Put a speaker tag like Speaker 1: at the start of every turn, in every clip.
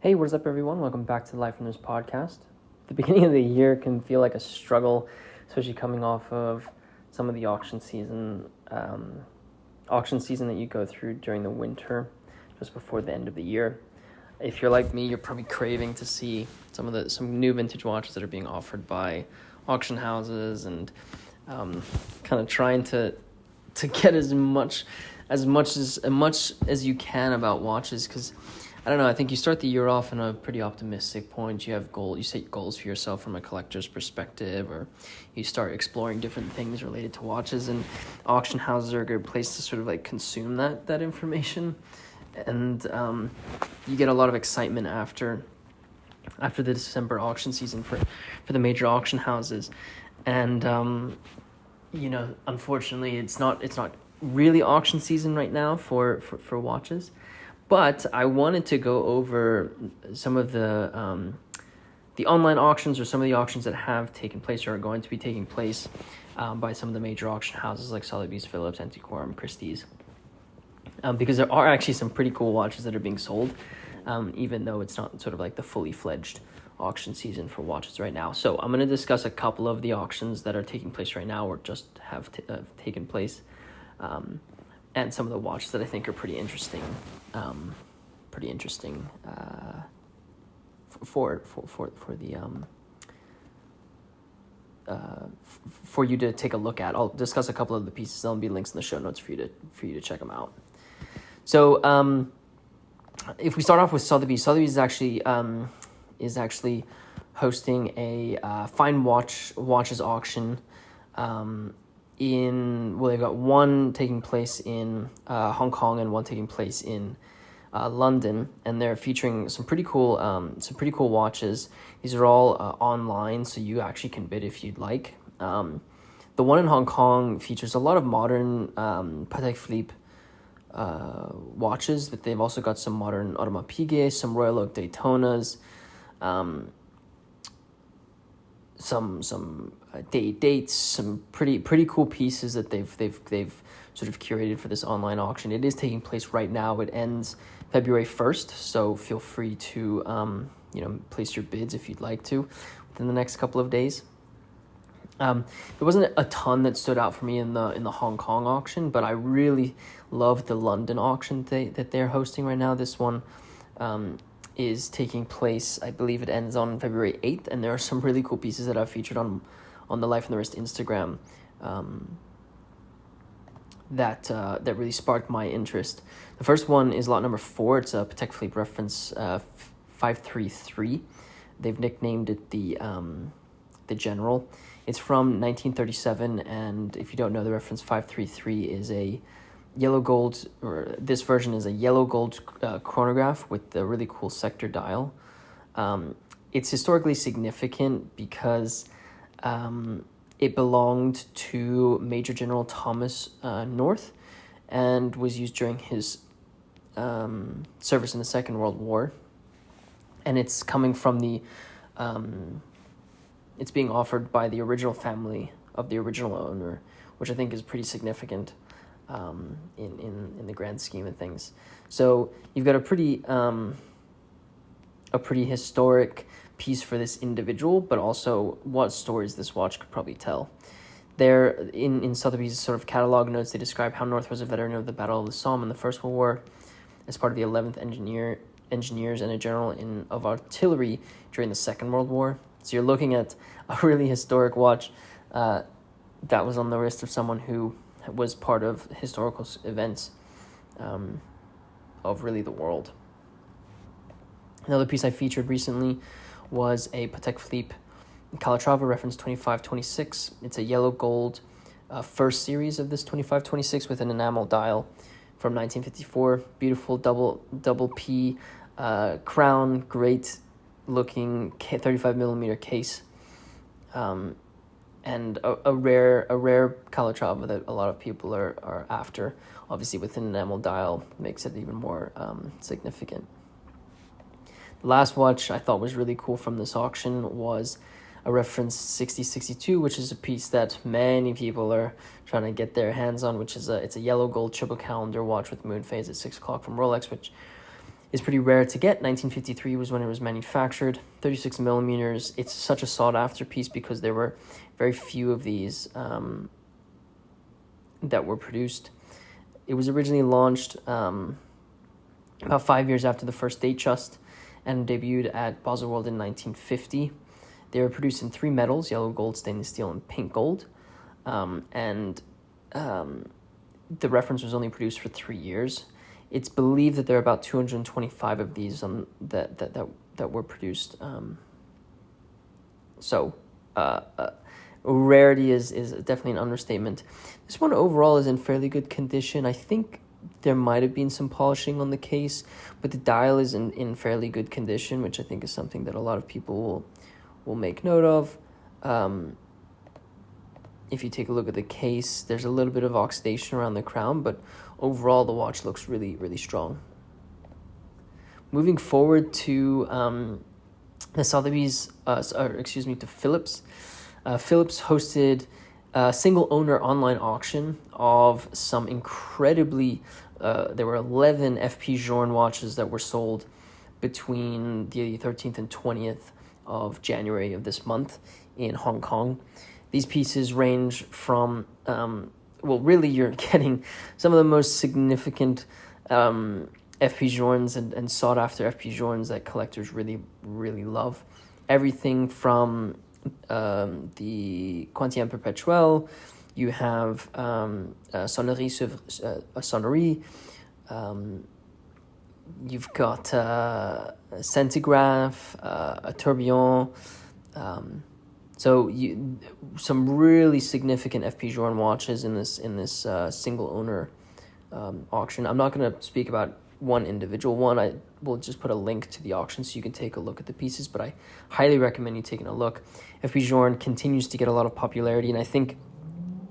Speaker 1: Hey, what is up, everyone? Welcome back to the Life from This podcast. The beginning of the year can feel like a struggle, especially coming off of some of the auction season that you go through during the winter, just before the end of the year. If you're like me, you're probably craving to see some new vintage watches that are being offered by auction houses, and kind of trying to get as much as you can about watches, because I don't know, I think you start the year off in a pretty optimistic point. You set goals for yourself from a collector's perspective, or you start exploring different things related to watches, and auction houses are a good place to sort of like consume that information. And you get a lot of excitement after the December auction season for the major auction houses. And unfortunately it's not really auction season right now for watches. But I wanted to go over some of the online auctions, or some of the auctions that have taken place or are going to be taking place by some of the major auction houses like Sotheby's, Phillips, Antiquorum, Christie's. Because there are actually some pretty cool watches that are being sold, even though it's not sort of like the fully fledged auction season for watches right now. So I'm going to discuss a couple of the auctions that are taking place right now, or just have taken place. And some of the watches that I think are pretty interesting, for you to take a look at. I'll discuss a couple of the pieces. There'll be links in the show notes for you to check them out. So if we start off with Sotheby's is actually hosting a fine watches auction. They've got one taking place in Hong Kong and one taking place in London, and they're featuring some pretty cool watches. These are all online, so you actually can bid if you'd like. The one in Hong Kong features a lot of modern Patek Philippe watches, but they've also got some modern Audemars Piguet, some Royal Oak Daytonas, some dates, some pretty cool pieces that they've sort of curated for this online auction. It is taking place right now. It ends February 1st, so feel free to place your bids if you'd like to within the next couple of days. There wasn't a ton that stood out for me in the Hong Kong auction, but I really loved the London auction that they're hosting right now. This one is taking place, I believe it ends on February 8th, and there are some really cool pieces that I've featured on the Life on the Wrist Instagram that really sparked my interest. The first one is lot number 4. It's a Patek Philippe reference 533. They've nicknamed it the General. It's from 1937, and if you don't know, the reference 533 is a yellow gold, or this version is a yellow gold chronograph with the really cool sector dial. It's historically significant because it belonged to Major General Thomas North, and was used during his service in the Second World War. And it's coming from it's being offered by the original family of the original owner, which I think is pretty significant in the grand scheme of things. So you've got a pretty historic piece for this individual, but also what stories this watch could probably tell. There, in Sotheby's sort of catalog notes, they describe how North was a veteran of the Battle of the Somme in the First World War, as part of the 11th Engineers, and a general of artillery during the Second World War. So you're looking at a really historic watch that was on the wrist of someone who was part of historical events of really the world. Another piece I featured recently was a Patek Philippe Calatrava reference 2526. It's a yellow gold first series of this 2526 with an enamel dial from 1954. Beautiful double P crown, great looking 35 millimeter case, and a rare Calatrava that a lot of people are after. Obviously, with an enamel dial makes it even more significant. The last watch I thought was really cool from this auction was a reference 6062, which is a piece that many people are trying to get their hands on, which is it's a yellow gold triple calendar watch with moon phase at 6 o'clock from Rolex, which is pretty rare to get. 1953 was when it was manufactured. 36 millimeters. It's such a sought after piece because there were very few of these that were produced. It was originally launched about 5 years after the first Datejust and debuted at Baselworld in 1950. They were produced in 3 metals: yellow gold, stainless steel, and pink gold. The reference was only produced for 3 years. It's believed that there are about 225 of these that were produced. Rarity is definitely an understatement. This one overall is in fairly good condition. I think there might have been some polishing on the case, but the dial is in fairly good condition, which I think is something that a lot of people will make note of. If you take a look at the case, there's a little bit of oxidation around the crown, but overall the watch looks really, really strong. Moving forward to to Philips. Philips hosted a single-owner online auction of some incredibly, there were 11 FP Journe watches that were sold between the 13th and 20th of January of this month in Hong Kong. These pieces range from, really you're getting some of the most significant FP Journes and sought-after FP Journes that collectors really, really love. Everything from the Quantième Perpétuel, you have Sonnerie, you've got Chronograph, a Tourbillon, some really significant FP Journe watches in this single owner auction. I'm not going to speak about one individual one. I will just put a link to the auction so you can take a look at the pieces, but I highly recommend you taking a look. FP Journe continues to get a lot of popularity, and I think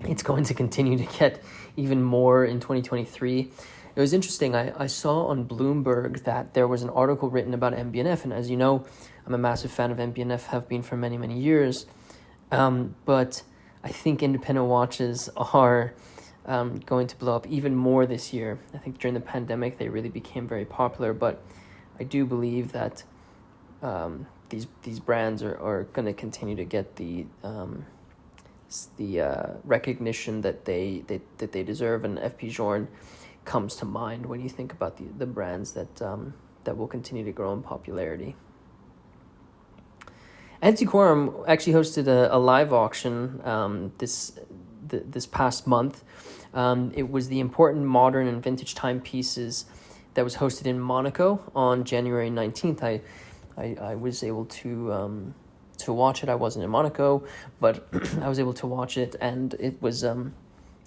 Speaker 1: it's going to continue to get even more in 2023. It was interesting. I saw on Bloomberg that there was an article written about MB&F, and as you know, I'm a massive fan of MB&F, have been for many, many years. But I think independent watches are going to blow up even more this year. I think during the pandemic, they really became very popular, but I do believe that these brands are going to continue to get the recognition that they deserve, and FP Journe comes to mind when you think about the brands that will continue to grow in popularity. Antiquarium actually hosted a live auction this past month. It was the important modern and vintage timepieces that was hosted in Monaco on January 19th. I was able to watch it. I wasn't in Monaco, but I was able to watch it, and it was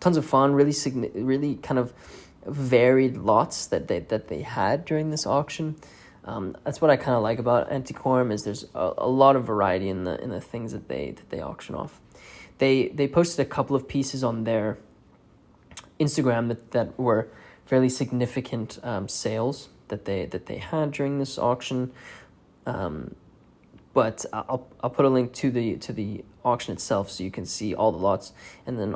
Speaker 1: tons of fun. Really kind of varied lots that they had during this auction. That's what I kind of like about Antiquarium, is there's a lot of variety in the things that they auction off. They posted a couple of pieces on their Instagram that were fairly significant sales that they had during this auction. But I'll put a link to the auction itself so you can see all the lots, and then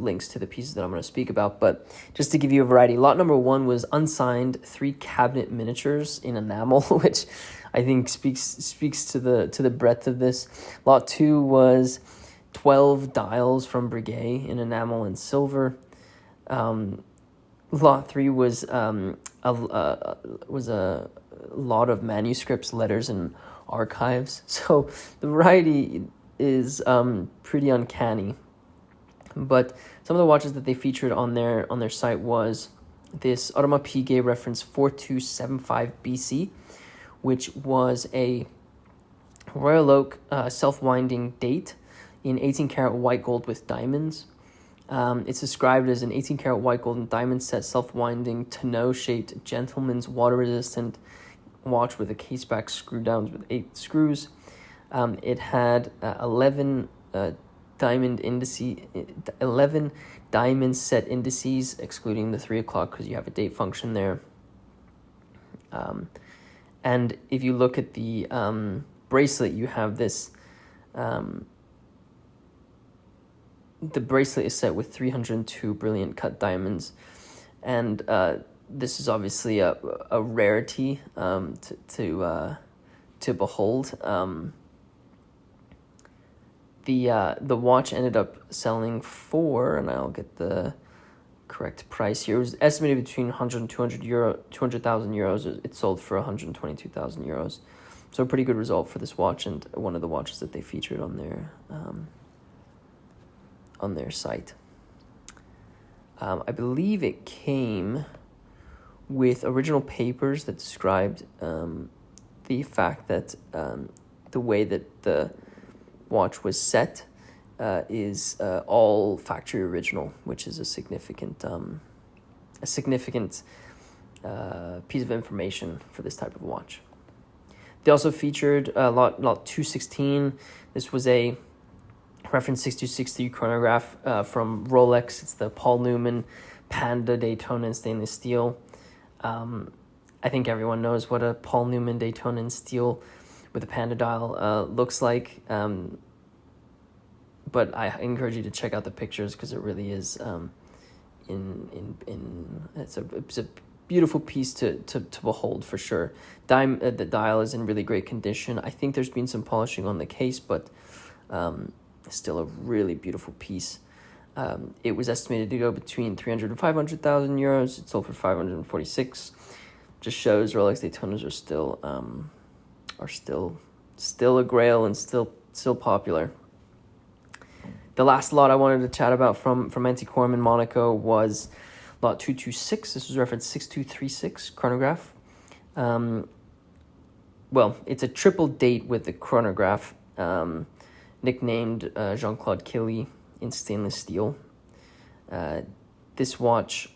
Speaker 1: links to the pieces that I'm going to speak about. But just to give you a variety, lot number 1 was unsigned 3 cabinet miniatures in enamel, which I think speaks to the breadth of this. Lot 2 was 12 dials from Breguet in enamel and silver. Lot 3 was a lot of manuscripts, letters, and archives. So the variety is pretty uncanny. But some of the watches that they featured on their site was this Audemars Piguet reference 4275 BC, which was a Royal Oak self-winding date in 18-karat white gold with diamonds. It's described as an 18-karat white gold and diamond set self-winding tonneau-shaped gentleman's water-resistant watch with a caseback screw downs with 8 screws. It had 11 diamond set indices, excluding the 3 o'clock because you have a date function there. And if you look at the bracelet, you have this. The bracelet is set with 302 brilliant cut diamonds, and this is obviously a rarity to behold. The watch ended up selling for, and I'll get the correct price here. It was estimated between 100 and 200,000 euros. It sold for 122,000 euros. So a pretty good result for this watch, and one of the watches that they featured on their site. I believe it came with original papers that described the fact that the way that the watch was set is all factory original, which is a significant piece of information for this type of watch. They also featured lot 216. This was a reference 6263 chronograph from Rolex. It's the Paul Newman Panda Daytona in stainless steel. I think everyone knows what a Paul Newman Daytona in steel with a Panda dial looks like. But I encourage you to check out the pictures because it really is it's a beautiful piece to behold for sure. The dial is in really great condition. I think there's been some polishing on the case, but still a really beautiful piece. It was estimated to go between 300 and 500,000 euros. It sold for 546. Just shows Rolex Daytonas are still a grail and still popular. The last lot I wanted to chat about from Antiquorum in Monaco was lot 226. This was reference 6236 chronograph. Well, it's a triple date with the chronograph, nicknamed Jean-Claude Killy in stainless steel. This watch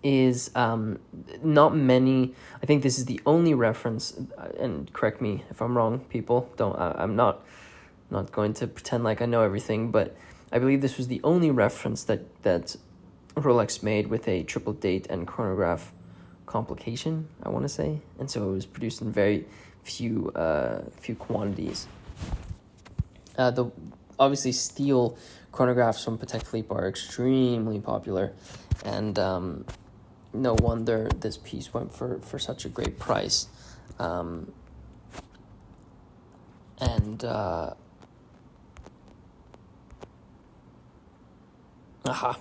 Speaker 1: is not many. I think this is the only reference, and correct me if I'm wrong, people. I'm not going to pretend like I know everything, but I believe this was the only reference that Rolex made with a triple date and chronograph complication, I want to say, and so it was produced in very few quantities. The obviously steel chronographs from Patek Philippe are extremely popular, and no wonder this piece went for such a great price.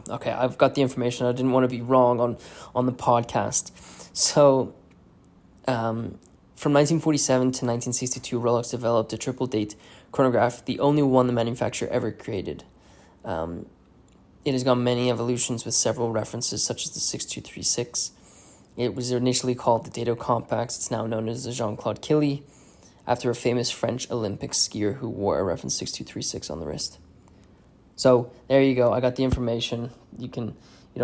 Speaker 1: Okay, I've got the information. I didn't want to be wrong on the podcast. So, from 1947 to 1962, Rolex developed a triple date chronograph, the only one the manufacturer ever created. It has gone many evolutions with several references, such as the 6236. It was initially called the Dato Compact. It's now known as the Jean-Claude Killy, after a famous French Olympic skier who wore a reference 6236 on the wrist. So there you go. I got the information. You don't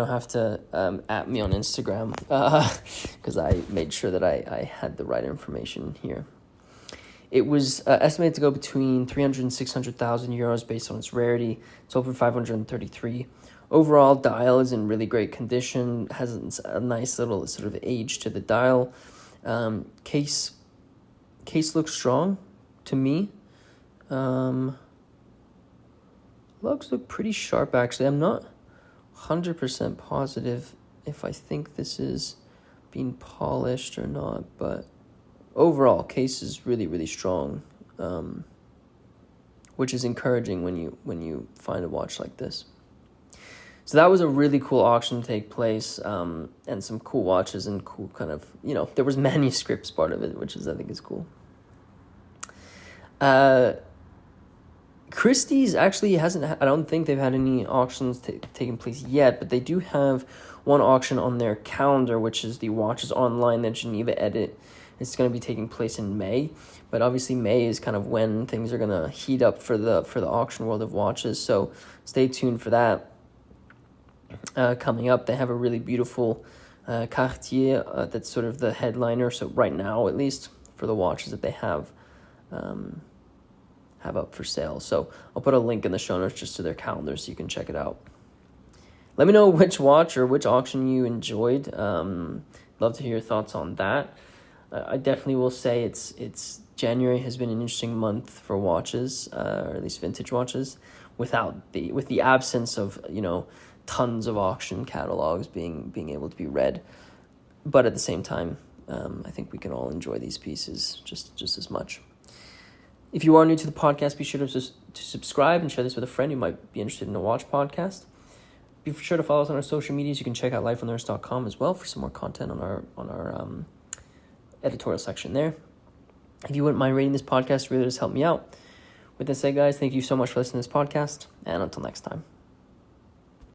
Speaker 1: have to at me on Instagram because I made sure that I had the right information here. It was estimated to go between 300 and 600,000 euros based on its rarity. It's sold for 533. Overall, dial is in really great condition. Has a nice little sort of age to the dial. Case looks strong to me. Lugs look pretty sharp, actually. I'm not 100% positive if I think this is being polished or not, but overall, case is really, really strong, which is encouraging when you find a watch like this. So that was a really cool auction to take place, and some cool watches and cool kind of, there was manuscripts part of it, which I think is cool. Christie's actually I don't think they've had any auctions taking place yet, but they do have one auction on their calendar, which is the Watches Online, the Geneva edit. It's going to be taking place in May, but obviously May is kind of when things are going to heat up for the auction world of watches, so stay tuned for that. Coming up, they have a really beautiful Cartier that's sort of the headliner, so right now at least, for the watches that they have up for sale. So I'll put a link in the show notes just to their calendar so you can check it out. Let me know which watch or which auction you enjoyed. Love to hear your thoughts on that. I definitely will say it's January has been an interesting month for watches, or at least vintage watches, with the absence of tons of auction catalogs being able to be read. But at the same time, I think we can all enjoy these pieces just as much. If you are new to the podcast, be sure to subscribe and share this with a friend who might be interested in a watch podcast. Be sure to follow us on our social medias. You can check out lifeonthearth.com as well for some more content on our editorial section there. If you wouldn't mind rating this podcast, really just help me out. With that said, guys, thank you so much for listening to this podcast, and until next time.